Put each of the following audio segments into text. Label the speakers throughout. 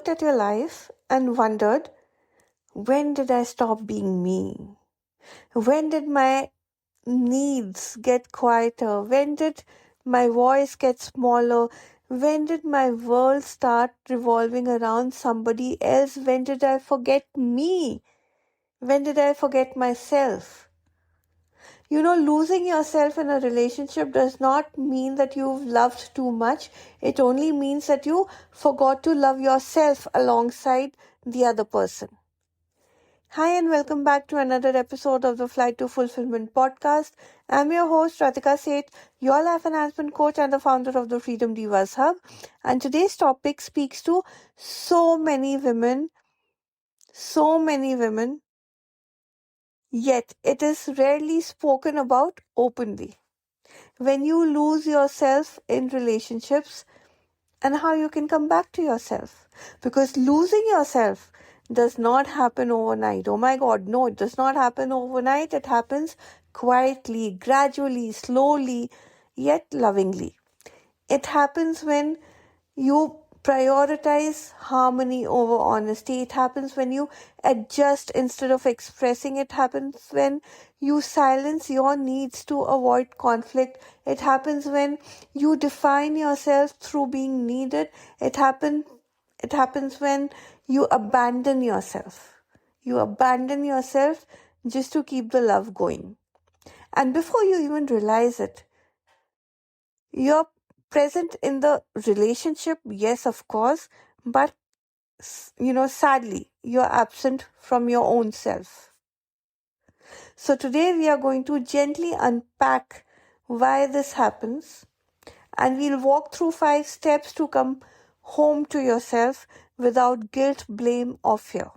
Speaker 1: looked at your life and wondered, when did I stop being me? When did my needs get quieter? When did my voice get smaller? When did my world start revolving around somebody else? When did I forget me? When did I forget myself? Losing yourself in a relationship does not mean that you've loved too much. It only means that you forgot to love yourself alongside the other person. Hi, and welcome back to another episode of the Flight to Fulfillment podcast. I'm your host, Ratika Seth, your life enhancement coach and the founder of the Freedom Divas Hub. And today's topic speaks to so many women, yet it is rarely spoken about openly. When you lose yourself in relationships and how you can come back to yourself. Because losing yourself does not happen overnight. Oh my God, no, it does not happen overnight. It happens quietly, gradually, slowly, yet lovingly. It happens when you prioritize harmony over honesty. It happens when you adjust instead of expressing. It happens when you silence your needs to avoid conflict. It happens when you define yourself through being needed. It happens when you abandon yourself. You abandon yourself just to keep the love going. And before you even realize it, you're present in the relationship, yes, of course, but sadly, you're absent from your own self. So today we are going to gently unpack why this happens, and we'll walk through 5 steps to come home to yourself without guilt, blame, or fear.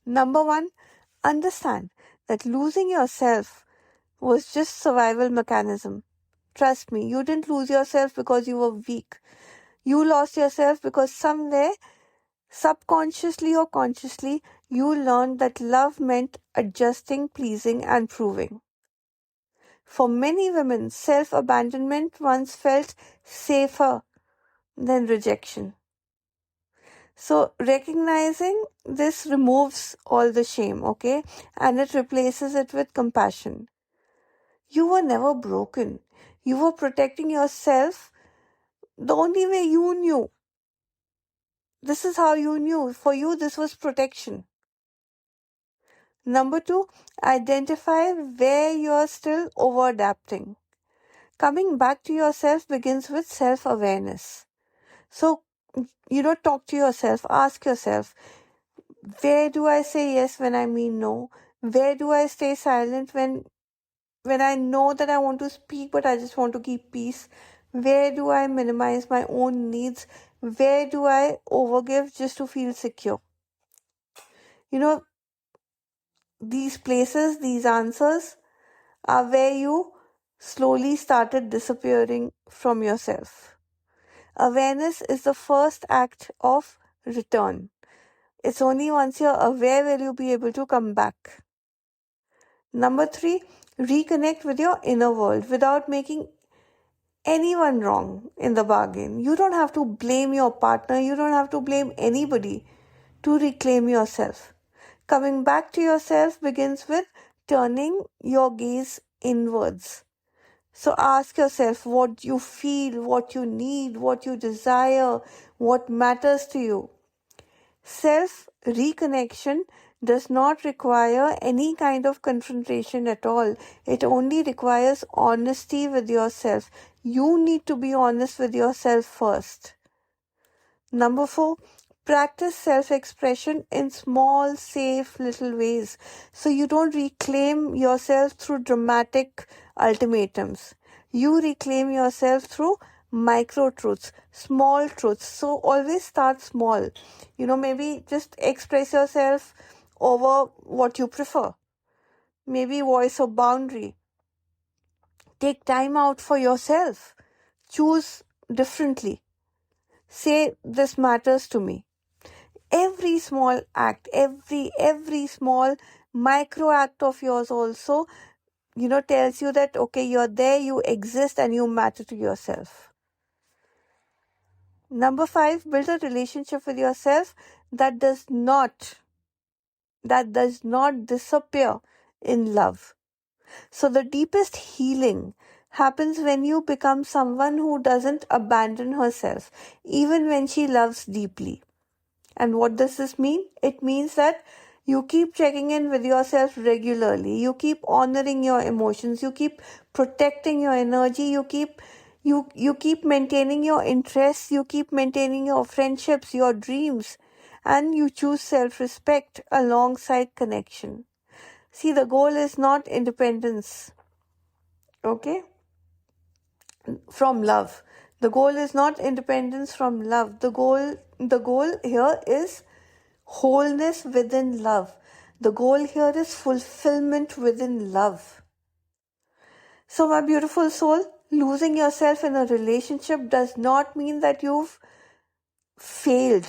Speaker 1: Number 1, understand that losing yourself was just survival mechanism. Trust me, you didn't lose yourself because you were weak. You lost yourself because somewhere, subconsciously or consciously, you learned that love meant adjusting, pleasing, and proving. For many women, self-abandonment once felt safer than rejection. So recognizing this removes all the shame, okay? And it replaces it with compassion. You were never broken. You were protecting yourself the only way you knew. This is how you knew. For you, this was protection. Number 2, identify where you're still over-adapting. Coming back to yourself begins with self-awareness. So, talk to yourself. Ask yourself, where do I say yes when I mean no? Where do I stay silent when I know that I want to speak but I just want to keep peace? Where do I minimize my own needs? Where do I overgive just to feel secure? These places, these answers are where you slowly started disappearing from yourself. Awareness is the first act of return. It's only once you're aware will you be able to come back. Number 3, reconnect with your inner world without making anyone wrong in the bargain. You don't have to blame your partner. You don't have to blame anybody to reclaim yourself. Coming back to yourself begins with turning your gaze inwards. So ask yourself what you feel, what you need, what you desire, what matters to you. Self-reconnection does not require any kind of confrontation at all. It only requires honesty with yourself. You need to be honest with yourself first. Number 4, practice self-expression in small, safe little ways. So you don't reclaim yourself through dramatic ultimatums. You reclaim yourself through micro truths, small truths. So always start small. Maybe just express yourself over what you prefer. Maybe voice a boundary. Take time out for yourself. Choose differently. Say, this matters to me. Every small act, every small micro act of yours also, tells you that, okay, you're there, you exist, and you matter to yourself. Number 5, build a relationship with yourself that does not disappear in love. So the deepest healing happens when you become someone who doesn't abandon herself, even when she loves deeply. And what does this mean? It means that you keep checking in with yourself regularly. You keep honoring your emotions. You keep protecting your energy. You keep maintaining your interests. You keep maintaining your friendships, your dreams, and you choose self-respect alongside connection. See, the goal is not independence, okay, from love. The goal is not independence from love. The goal here is wholeness within love. The goal here is fulfillment within love. So, my beautiful soul, losing yourself in a relationship does not mean that you've failed.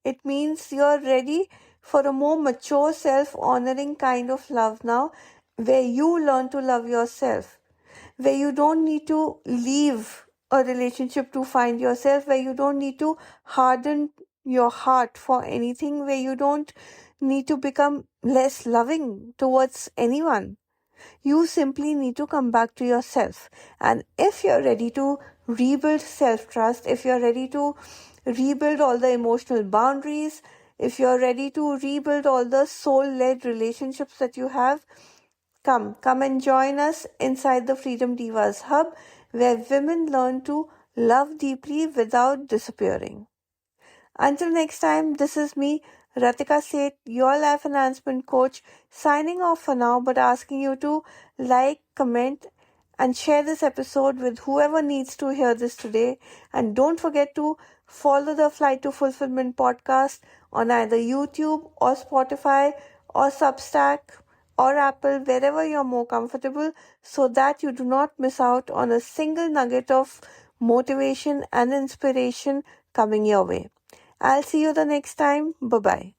Speaker 1: It means you're ready for a more mature, self-honoring kind of love now, where you learn to love yourself, where you don't need to leave a relationship to find yourself, where you don't need to harden your heart for anything, where you don't need to become less loving towards anyone. You simply need to come back to yourself. And if you're ready to rebuild self-trust, if you're ready to rebuild all the emotional boundaries, if you're ready to rebuild all the soul-led relationships that you have, come and join us inside the Freedom Divas Hub, where women learn to love deeply without disappearing. Until next time, this is me, Ratika Seth, your life enhancement coach, signing off for now, but asking you to like, comment, and share this episode with whoever needs to hear this today. And don't forget to follow the Flight to Fulfillment podcast on either YouTube or Spotify or Substack or Apple, wherever you're more comfortable, so that you do not miss out on a single nugget of motivation and inspiration coming your way. I'll see you the next time. Bye-bye.